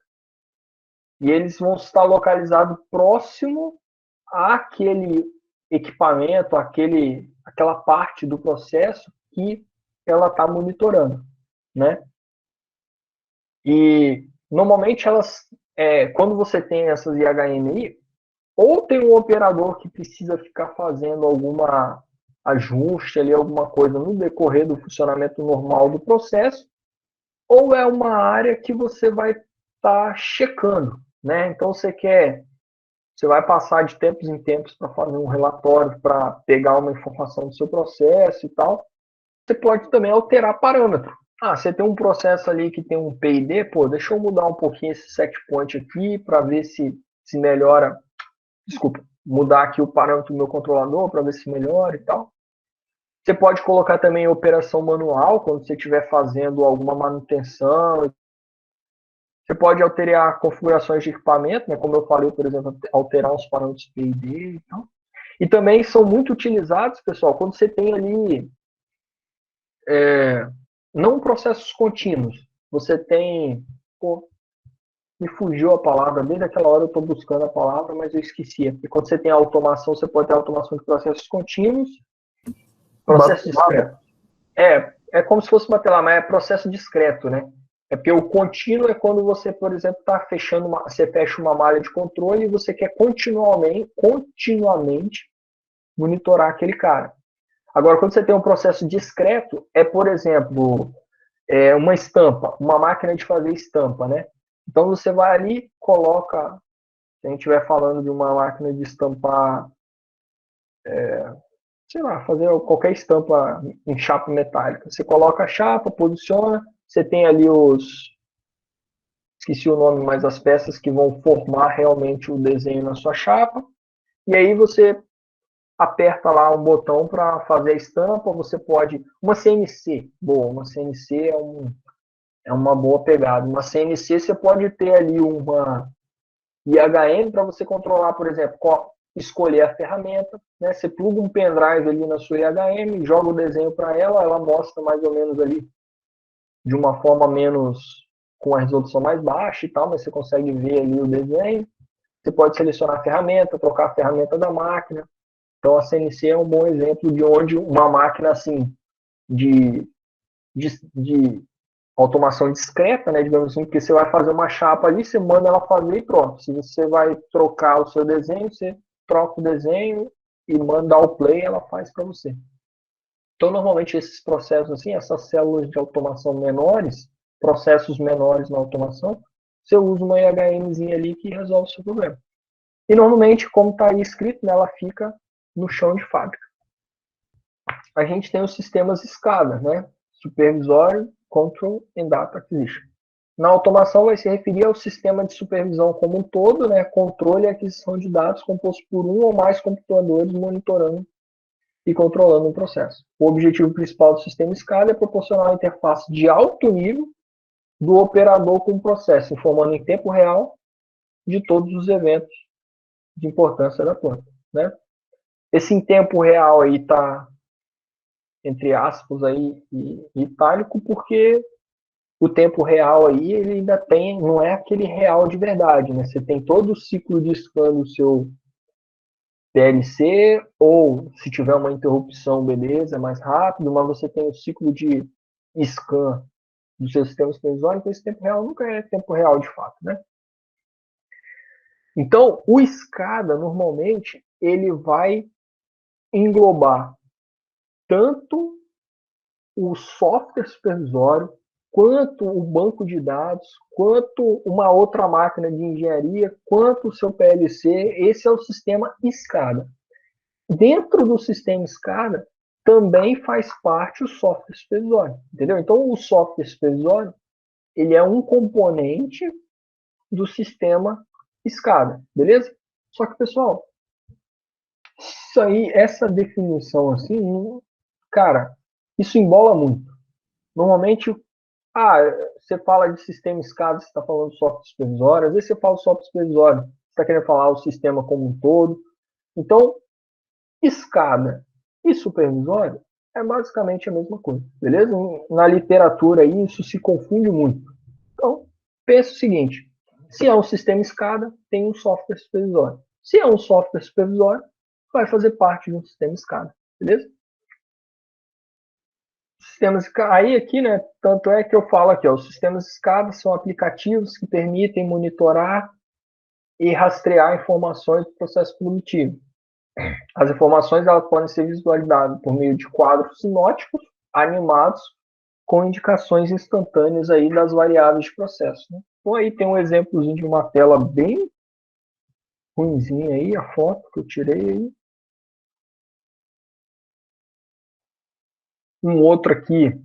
E eles vão estar localizados próximo àquele equipamento, aquela parte do processo que ela está monitorando, né? E normalmente elas, quando você tem essas IHMI, ou tem um operador que precisa ficar fazendo alguma ajuste ali, alguma coisa no decorrer do funcionamento normal do processo, ou é uma área que você vai estar checando, né? Então você vai passar de tempos em tempos para fazer um relatório, para pegar uma informação do seu processo e tal. Você pode também alterar parâmetro. Você tem um processo ali que tem um PID, pô, deixa eu mudar um pouquinho esse set point aqui para ver se melhora. Desculpa, mudar aqui o parâmetro do meu controlador para ver se melhora e tal. Você pode colocar também operação manual quando você estiver fazendo alguma manutenção. Você pode alterar configurações de equipamento, né? Como eu falei, por exemplo, alterar os parâmetros PID e tal. E também são muito utilizados, pessoal, quando você tem ali não processos contínuos. Você tem. Pô, me fugiu a palavra, desde aquela hora eu estou buscando a palavra, mas eu esqueci. Porque quando você tem automação, você pode ter automação de processos contínuos, processo discreto. É como se fosse bater lá, mas é processo discreto, né? É porque o contínuo é quando você, por exemplo, está fechando você fecha uma malha de controle e você quer continuamente monitorar aquele cara. Agora, quando você tem um processo discreto, por exemplo, uma estampa, uma máquina de fazer estampa, né? Então você vai ali, coloca, se a gente estiver falando de uma máquina de estampar, sei lá, fazer qualquer estampa em chapa metálica. Você coloca a chapa, posiciona, você tem ali esqueci o nome, mas as peças que vão formar realmente o desenho na sua chapa, e aí você aperta lá um botão para fazer a estampa, você pode, uma CNC, boa, uma CNC é uma boa pegada. Uma CNC você pode ter ali uma IHM para você controlar, por exemplo, escolher a ferramenta, né? Você pluga um pendrive ali na sua IHM, joga o desenho para ela, ela mostra mais ou menos ali de uma forma menos com a resolução mais baixa e tal, mas você consegue ver ali o desenho. Você pode selecionar a ferramenta, trocar a ferramenta da máquina. Então a CNC é um bom exemplo de onde uma máquina assim de, de automação discreta, né, digamos assim, porque você vai fazer uma chapa ali, você manda ela fazer e pronto. Se você vai trocar o seu desenho, você troca o desenho e manda o play, ela faz para você. Então, normalmente, esses processos, assim, essas células de automação menores, processos menores na automação, você usa uma IHMzinha ali que resolve o seu problema. E, normalmente, como está aí escrito, né, ela fica no chão de fábrica. A gente tem os sistemas SCADA, né? Supervisory, Control and Data Acquisition. Na automação vai se referir ao sistema de supervisão como um todo, né? Controle e aquisição de dados composto por um ou mais computadores monitorando e controlando um processo. O objetivo principal do sistema SCADA é proporcionar uma interface de alto nível do operador com o processo, informando em tempo real de todos os eventos de importância da planta, né? Esse em tempo real aí está entre aspas aí e itálico porque o tempo real aí ele ainda tem, não é aquele real de verdade, né? Você tem todo o ciclo de scan do seu PLC, ou se tiver uma interrupção, beleza, é mais rápido, mas você tem o ciclo de scan do seu sistema supervisório, então esse tempo real nunca é tempo real de fato, né? Então, o SCADA, normalmente, ele vai englobar tanto o software supervisório, quanto o banco de dados, quanto uma outra máquina de engenharia, quanto o seu PLC. Esse é o sistema SCADA. Dentro do sistema SCADA, também faz parte o software supervisório, entendeu? Então, o software supervisório, ele é um componente do sistema SCADA, beleza? Só que, pessoal, isso aí, essa definição assim, cara, isso embola muito. Normalmente, você fala de sistema SCADA, você está falando de software supervisório, às vezes você fala software supervisório, você está querendo falar o sistema como um todo. Então, SCADA e supervisório é basicamente a mesma coisa, beleza? Na literatura aí, isso se confunde muito. Então, pensa o seguinte, se é um sistema SCADA, tem um software supervisório. Se é um software supervisório, vai fazer parte de um sistema SCADA, beleza? Sistemas aí aqui, né? Tanto é que eu falo aqui, ó, os sistemas SCADA são aplicativos que permitem monitorar e rastrear informações do processo produtivo. As informações elas podem ser visualizadas por meio de quadros sinóticos animados com indicações instantâneas aí das variáveis de processo. Né? Então aí tem um exemplozinho de uma tela bem ruimzinha aí, a foto que eu tirei aí. Um outro aqui,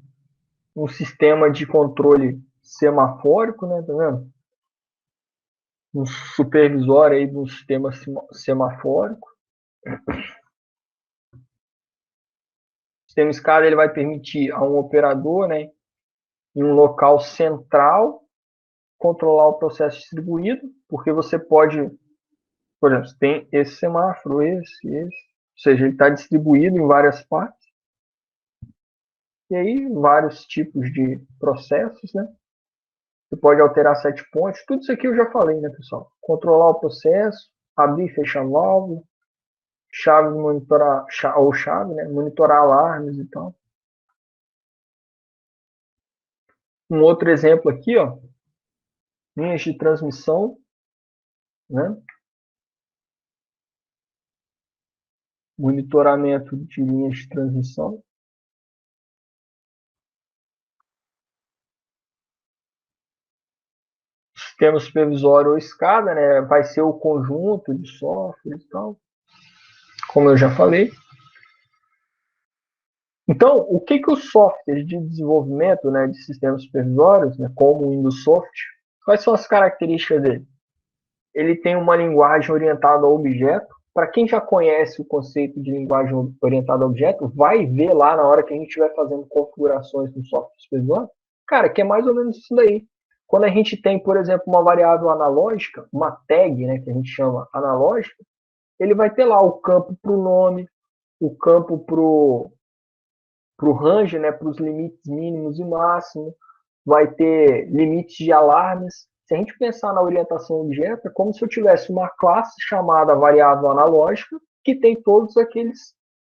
um sistema de controle semafórico, né? Tá vendo? Um supervisor aí de um sistema semafórico. O sistema SCADA ele vai permitir a um operador, né, em um local central, controlar o processo distribuído, porque você pode, por exemplo, tem esse semáforo, esse, ou seja, ele está distribuído em várias partes, e aí vários tipos de processos, né? Você pode alterar set points, tudo isso aqui eu já falei, né, pessoal? Controlar o processo, abrir e fechar válvula, chave monitorar, ou chave, né? Monitorar alarmes e tal. Um outro exemplo aqui, ó, linhas de transmissão, né? Monitoramento de linhas de transmissão. Sistema supervisório ou escada, né? Vai ser o conjunto de software e tal, como eu já falei. Então, o que os softwares de desenvolvimento, né, de sistemas supervisórios, né, como o Windows Soft, quais são as características dele? Ele tem uma linguagem orientada a objeto. Para quem já conhece o conceito de linguagem orientada a objeto, vai ver lá na hora que a gente estiver fazendo configurações no software supervisório, cara, que é mais ou menos isso daí. Quando a gente tem, por exemplo, uma variável analógica, uma tag, né, que a gente chama analógica, ele vai ter lá o campo para o nome, o campo para o range, né, para os limites mínimos e máximos, vai ter limites de alarmes. Se a gente pensar na orientação objeto, é como se eu tivesse uma classe chamada variável analógica que tem todos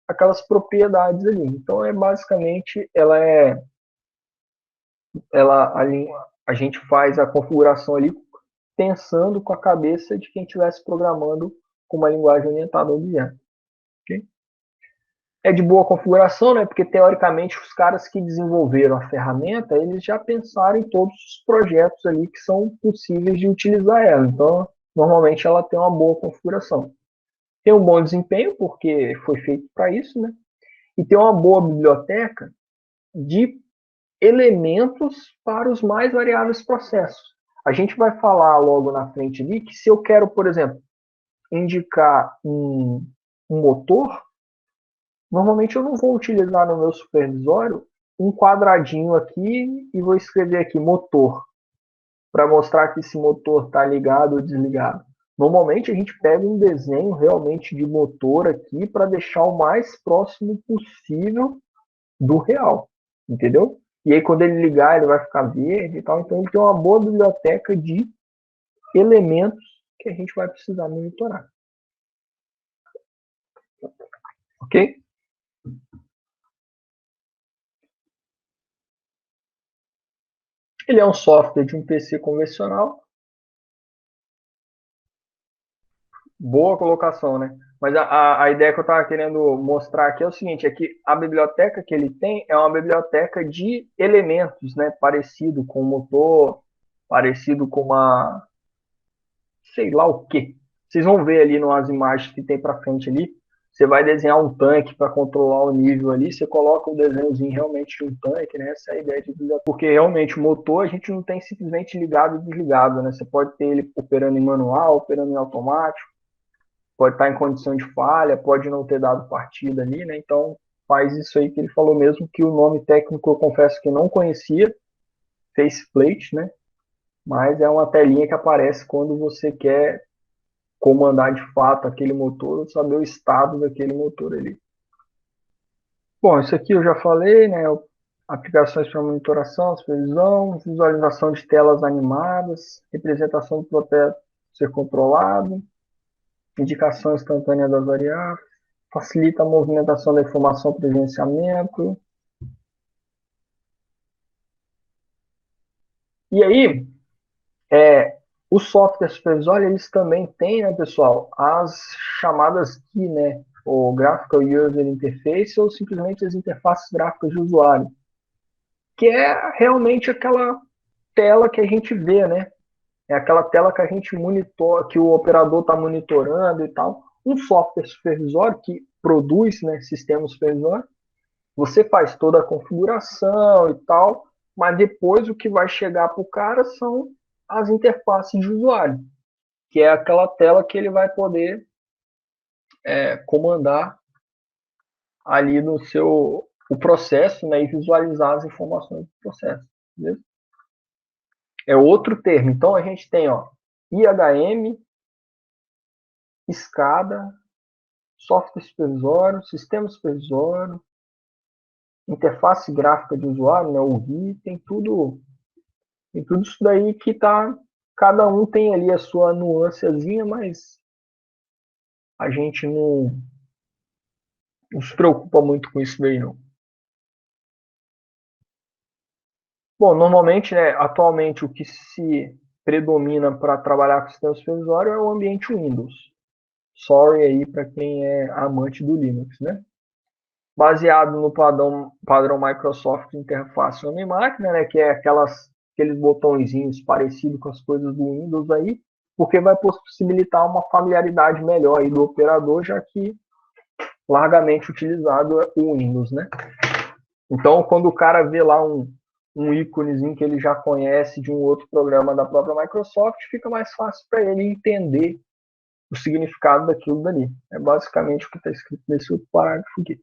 aquelas propriedades ali. Então é basicamente a gente faz a configuração ali pensando com a cabeça de quem estivesse programando com uma linguagem orientada a objeto. Okay? É de boa configuração, né? Porque teoricamente os caras que desenvolveram a ferramenta, eles já pensaram em todos os projetos ali que são possíveis de utilizar ela. Então, normalmente ela tem uma boa configuração. Tem um bom desempenho, porque foi feito para isso, né? E tem uma boa biblioteca de elementos para os mais variáveis processos. A gente vai falar logo na frente ali que se eu quero, por exemplo, indicar um motor, normalmente eu não vou utilizar no meu supervisório um quadradinho aqui e vou escrever aqui motor, para mostrar que esse motor está ligado ou desligado. Normalmente a gente pega um desenho realmente de motor aqui para deixar o mais próximo possível do real, entendeu? E aí quando ele ligar ele vai ficar verde e tal, então ele tem uma boa biblioteca de elementos que a gente vai precisar monitorar. Ok? Ele é um software de um PC convencional. Boa colocação, né? Mas a ideia que eu estava querendo mostrar aqui é o seguinte, é que a biblioteca que ele tem é uma biblioteca de elementos, né? Parecido com o motor, parecido com uma... sei lá o quê. Vocês vão ver ali nas imagens que tem para frente ali, você vai desenhar um tanque para controlar o nível ali, você coloca o desenhozinho realmente de um tanque, né? Essa é a ideia de biblioteca. Porque realmente o motor a gente não tem simplesmente ligado e desligado, né? Você pode ter ele operando em manual, operando em automático, pode estar em condição de falha, pode não ter dado partida ali, né? Então faz isso aí que ele falou mesmo, que o nome técnico eu confesso que não conhecia, faceplate, né? Mas é uma telinha que aparece quando você quer comandar de fato aquele motor ou saber o estado daquele motor ali. Bom, isso aqui eu já falei, né? Aplicações para monitoração, supervisão, visualização de telas animadas, representação do processo ser controlado, indicação instantânea das variáveis, facilita a movimentação da informação para o gerenciamento. E aí, Os softwares supervisórios, eles também têm, né, pessoal, as chamadas GUI, né, ou Graphical User Interface, ou simplesmente as interfaces gráficas de usuário, que é realmente aquela tela que a gente vê, né? É aquela tela que a gente monitora, que o operador está monitorando e tal. Um software supervisório que produz, né, sistemas supervisórios, você faz toda a configuração e tal, mas depois o que vai chegar para o cara são as interfaces de usuário, que é aquela tela que ele vai poder comandar ali no seu o processo, né, e visualizar as informações do processo. Beleza? É outro termo. Então a gente tem, ó, IHM, SCADA, software supervisório, sistema supervisório, interface gráfica de usuário, né, o GUI, tem tudo isso daí que tá, cada um tem ali a sua nuancezinha, mas a gente não se preocupa muito com isso daí não. Bom, normalmente, né, atualmente o que se predomina para trabalhar com sistema supervisório é o ambiente Windows. Sorry aí para quem é amante do Linux, né? Baseado no padrão Microsoft Interface Homem-Máquina, né, que é aqueles botõezinhos parecidos com as coisas do Windows aí, porque vai possibilitar uma familiaridade melhor aí do operador, já que largamente utilizado é o Windows, né? Então, quando o cara vê lá um íconezinho que ele já conhece de um outro programa da própria Microsoft, fica mais fácil para ele entender o significado daquilo dali. É basicamente o que está escrito nesse outro parágrafo aqui.